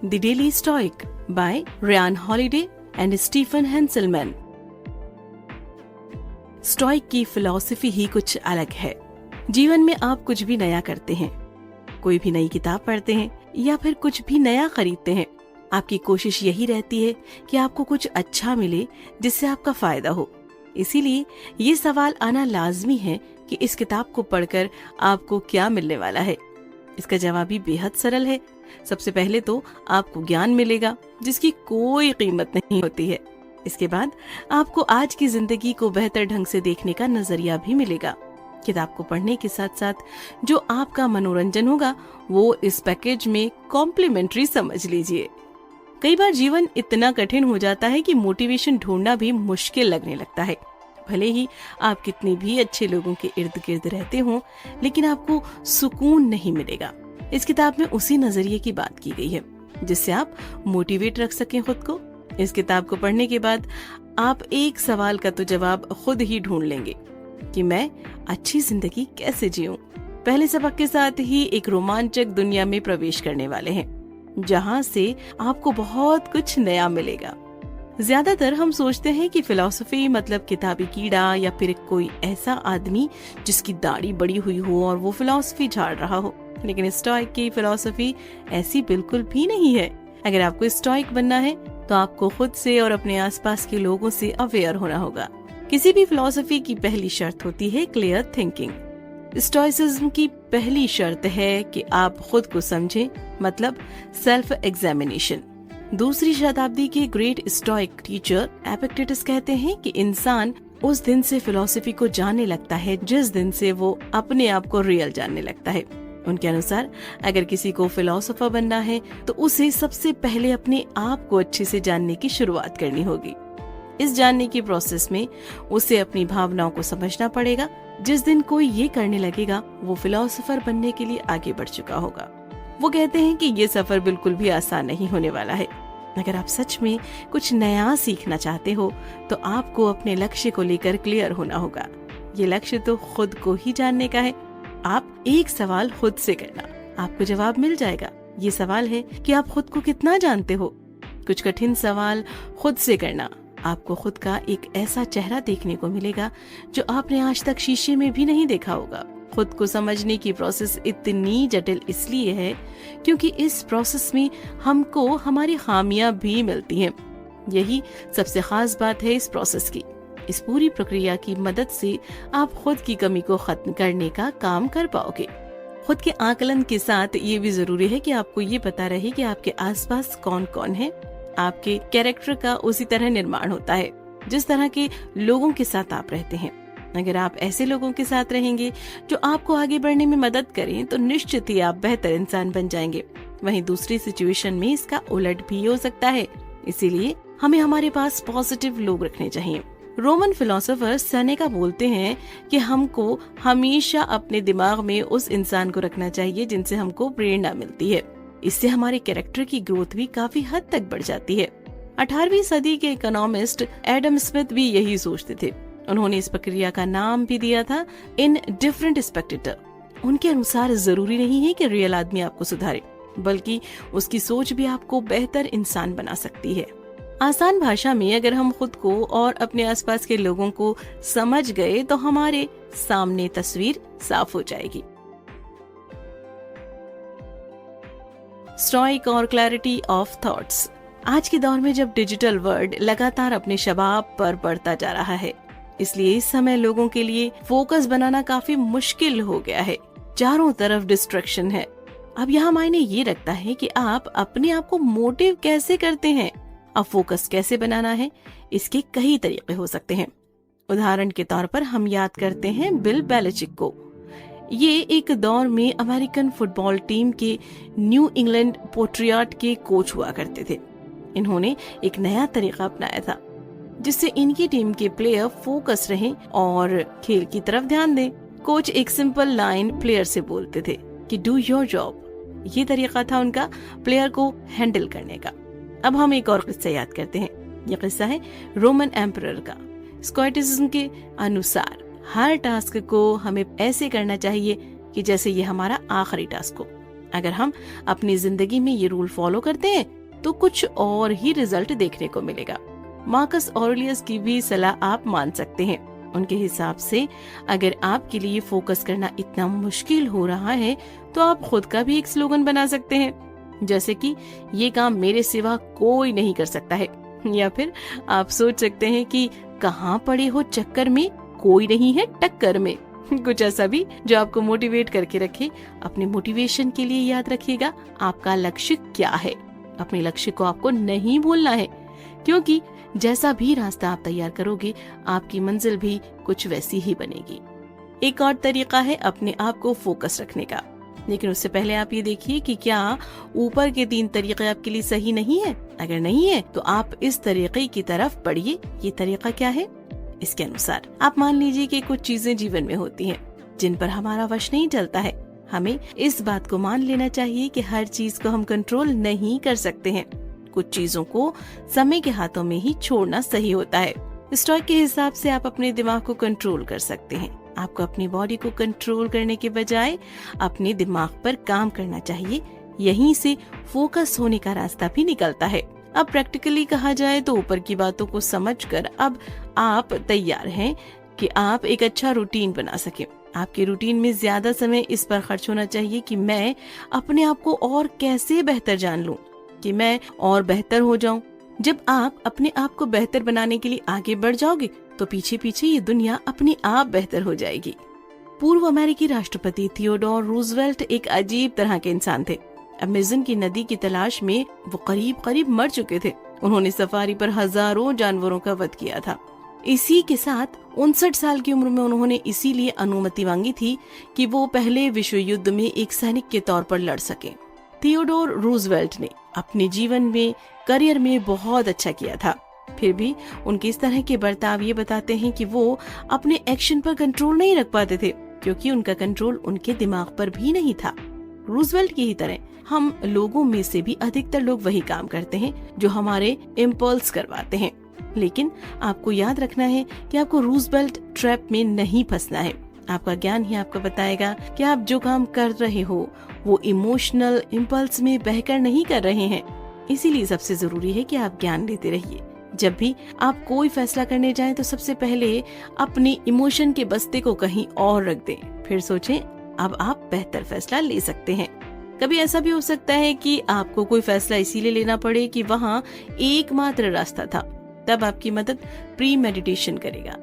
The daily stoic by Ryan Holiday and Stephen Hanselman. Stoic की philosophy ही कुछ अलग है। जीवन में आप कुछ भी नया करते हैं, कोई भी नई किताब पढ़ते हैं या फिर कुछ भी नया खरीदते हैं, आपकी कोशिश यही रहती है कि आपको कुछ अच्छा मिले जिससे आपका फायदा हो। इसीलिए ये सवाल आना लाजमी है कि इस किताब को पढ़कर आपको क्या मिलने वाला है। इसका जवाब भी बेहद सरल है। सबसे पहले तो आपको ज्ञान मिलेगा जिसकी कोई कीमत नहीं होती है। इसके बाद आपको आज की जिंदगी को बेहतर ढंग से देखने का नजरिया भी मिलेगा। किताब को पढ़ने के साथ साथ जो आपका मनोरंजन होगा वो इस पैकेज में कॉम्प्लीमेंट्री समझ लीजिए। कई बार जीवन इतना कठिन हो जाता है कि मोटिवेशन ढूंढना भी मुश्किल लगने लगता है। भले ही आप कितने भी अच्छे लोगों के इर्द गिर्द रहते हो, लेकिन आपको सुकून नहीं मिलेगा। इस किताब में उसी नजरिए की बात की गई है जिससे आप मोटिवेट रख सकें खुद को। इस किताब को पढ़ने के बाद आप एक सवाल का तो जवाब खुद ही ढूंढ लेंगे कि मैं अच्छी जिंदगी कैसे जीऊं। पहले सबक के साथ ही एक रोमांचक दुनिया में प्रवेश करने वाले हैं जहां से आपको बहुत कुछ नया मिलेगा। ज्यादातर हम सोचते हैं कि फिलॉसफी मतलब किताबी कीड़ा या फिर कोई ऐसा आदमी जिसकी दाढ़ी बड़ी हुई हो और वो फिलॉसफी झाड़ रहा हो, लेकिन स्टोइक की फिलॉसफी ऐसी बिल्कुल भी नहीं है। अगर आपको स्टोइक बनना है तो आपको खुद से और अपने आसपास के लोगों से अवेयर होना होगा। किसी भी फिलॉसफी की पहली शर्त होती है क्लियर थिंकिंग। स्टोइसिज्म की पहली शर्त है कि आप खुद को समझें, मतलब सेल्फ एग्जामिनेशन। दूसरी शताब्दी के ग्रेट स्टोइक टीचर एपिक्टेटस कहते हैं कि इंसान उस दिन से फिलॉसफी को जानने लगता है जिस दिन से वो अपने आप को रियल जानने लगता है। उनके अनुसार अगर किसी को फिलॉसफर बनना है तो उसे सबसे पहले अपने आप को अच्छे से जानने की शुरुआत करनी होगी। इस जानने की प्रोसेस में उसे अपनी भावनाओं को समझना पड़ेगा। जिस दिन कोई ये करने लगेगा वो फिलॉसफर बनने के लिए आगे बढ़ चुका होगा। वो कहते हैं कि ये सफर बिल्कुल भी आसान नहीं होने वाला है। अगर आप सच में कुछ नया सीखना चाहते हो तो आपको अपने लक्ष्य को लेकर क्लियर होना होगा। ये लक्ष्य तो खुद को ही जानने का है। आप एक सवाल खुद से करना, आपको जवाब मिल जाएगा। ये सवाल है कि आप खुद को कितना जानते हो। कुछ कठिन सवाल खुद से करना, आपको खुद का एक ऐसा चेहरा देखने को मिलेगा जो आपने आज तक शीशे में भी नहीं देखा होगा। खुद को समझने की प्रोसेस इतनी जटिल इसलिए है क्योंकि इस प्रोसेस में हमको हमारी खामियां भी मिलती हैं। यही सबसे खास बात है इस प्रोसेस की। इस पूरी प्रक्रिया की मदद से आप खुद की कमी को खत्म करने का काम कर पाओगे। खुद के आकलन के साथ ये भी जरूरी है कि आपको ये पता रहे कि आपके आसपास कौन कौन है। आपके कैरेक्टर का उसी तरह निर्माण होता है जिस तरह के लोगों के साथ आप रहते हैं। अगर आप ऐसे लोगों के साथ रहेंगे जो आपको आगे बढ़ने में मदद करें तो निश्चित ही आप बेहतर इंसान बन जाएंगे। वहीं दूसरी सिचुएशन में इसका उलट भी हो सकता है। इसीलिए हमें हमारे पास पॉजिटिव लोग रखने चाहिए। रोमन फिलोसोफर सेनेका बोलते हैं कि हमको हमेशा अपने दिमाग में उस इंसान को रखना चाहिए जिनसे हमको प्रेरणा मिलती है। इससे हमारे कैरेक्टर की ग्रोथ भी काफी हद तक बढ़ जाती है। 18वीं सदी के इकोनॉमिस्ट एडम स्मिथ भी यही सोचते थे। उन्होंने इस प्रक्रिया का नाम भी दिया था इन डिफरेंट स्पेक्टेटर। उनके अनुसार जरूरी नहीं है कि रियल आदमी आपको सुधारे, बल्कि उसकी सोच भी आपको बेहतर इंसान बना सकती है। आसान भाषा में अगर हम खुद को और अपने आसपास के लोगों को समझ गए तो हमारे सामने तस्वीर साफ हो जाएगी। स्टोइक और क्लैरिटी ऑफ थॉट्स। आज के दौर में जब डिजिटल वर्ल्ड लगातार अपने शबाब पर बढ़ता जा रहा है, इसलिए इस समय लोगों के लिए फोकस बनाना काफी मुश्किल हो गया है। चारों तरफ डिस्ट्रैक्शन है। अब यहाँ मायने ये रखता है कि आप अपने आप को मोटिव कैसे करते हैं। अब फोकस कैसे बनाना है, इसके कई तरीके हो सकते हैं। उदाहरण के तौर पर हम याद करते हैं बिल बेलिचिक को। ये एक दौर में अमेरिकन फुटबॉल टीम के न्यू इंग्लैंड पेट्रियट के कोच हुआ करते थे। इन्होंने एक नया तरीका अपनाया था जिससे इनकी टीम के प्लेयर फोकस रहें और खेल की तरफ ध्यान दें। कोच एक सिंपल लाइन प्लेयर से बोलते थे कि डू योर जॉब। ये तरीका था उनका प्लेयर को हैंडल करने का। अब हम एक और किस्सा याद करते हैं। यह किस्सा है रोमन एम्परर का। स्टोइसिज्म के अनुसार हर टास्क को हमें ऐसे करना चाहिए कि जैसे ये हमारा आखिरी टास्क हो। अगर हम अपनी जिंदगी में ये रूल फॉलो करते हैं तो कुछ और ही रिजल्ट देखने को मिलेगा। मार्कस ऑरेलियस की भी सलाह आप मान सकते हैं। उनके हिसाब से अगर आपके लिए फोकस करना इतना मुश्किल हो रहा है तो आप खुद का भी एक स्लोगन बना सकते हैं, जैसे कि ये काम मेरे सिवा कोई नहीं कर सकता है। या फिर आप सोच सकते हैं कि कहाँ पड़े हो चक्कर में, कोई नहीं है टक्कर में। कुछ ऐसा भी जो आपको मोटिवेट करके रखे। अपने मोटिवेशन के लिए याद रखिएगा आपका लक्ष्य क्या है। अपने लक्ष्य को आपको नहीं भूलना है, क्योंकि जैसा भी रास्ता आप तैयार करोगे आपकी मंजिल भी कुछ वैसी ही बनेगी। एक और तरीका है अपने आप को फोकस रखने का, लेकिन उससे पहले आप ये देखिए कि क्या ऊपर के 3 तरीके आपके लिए सही नहीं है। अगर नहीं है तो आप इस तरीके की तरफ बढ़िए। ये तरीका क्या है? इसके अनुसार आप मान लीजिए कि कुछ चीजें जीवन में होती हैं जिन पर हमारा वश नहीं चलता है। हमें इस बात को मान लेना चाहिए कि हर चीज को हम कंट्रोल नहीं कर सकते हैं। कुछ चीजों को समय के हाथों में ही छोड़ना सही होता है। स्टोइक के हिसाब से आप अपने दिमाग को कंट्रोल कर सकते हैं। आपको अपनी बॉडी को कंट्रोल करने के बजाय अपने दिमाग पर काम करना चाहिए। यहीं से फोकस होने का रास्ता भी निकलता है। अब प्रैक्टिकली कहा जाए तो ऊपर की बातों को समझकर अब आप तैयार हैं कि आप एक अच्छा रूटीन बना सकें। आपके रूटीन में ज्यादा समय इस पर खर्च होना चाहिए कि मैं अपने आप को और कैसे बेहतर जान लूं, कि मैं और बेहतर हो जाऊं। जब आप अपने आप को बेहतर बनाने के लिए आगे बढ़ जाओगे तो पीछे पीछे ये दुनिया अपने आप बेहतर हो जाएगी। पूर्व अमेरिकी राष्ट्रपति थियोडोर रूजवेल्ट एक अजीब तरह के इंसान थे। अमेज़न की नदी की तलाश में वो करीब करीब मर चुके थे। उन्होंने सफारी पर हजारों जानवरों का वध किया था। इसी के साथ 59 साल की उम्र में उन्होंने इसीलिए अनुमति मांगी थी कि वो पहले विश्व युद्ध में एक सैनिक के तौर पर लड़ सके। थियोडोर रूजवेल्ट ने अपने जीवन में, करियर में बहुत अच्छा किया था। फिर भी उनके इस तरह के बर्ताव ये बताते हैं कि वो अपने एक्शन पर कंट्रोल नहीं रख पाते थे, क्योंकि उनका कंट्रोल उनके दिमाग पर भी नहीं था। रूजवेल्ट की ही तरह हम लोगों में से भी अधिकतर लोग वही काम करते हैं जो हमारे इम्पल्स करवाते हैं। लेकिन आपको याद रखना है कि आपको रूजवेल्ट ट्रैप में नहीं फंसना है। आपका ज्ञान ही आपको बताएगा कि आप जो काम कर रहे हो वो इमोशनल इम्पल्स में बहकर नहीं कर रहे हैं। इसीलिए सबसे जरूरी है कि आप ज्ञान लेते रहिए। जब भी आप कोई फैसला करने जाएं तो सबसे पहले अपनी इमोशन के बस्ते को कहीं और रख दें, फिर सोचें अब आप बेहतर फैसला ले सकते हैं। कभी ऐसा भी हो सकता है कि आपको कोई फैसला इसीलिए लेना पड़े कि वहाँ एकमात्र रास्ता था। तब आपकी मदद प्री मेडिटेशन करेगा।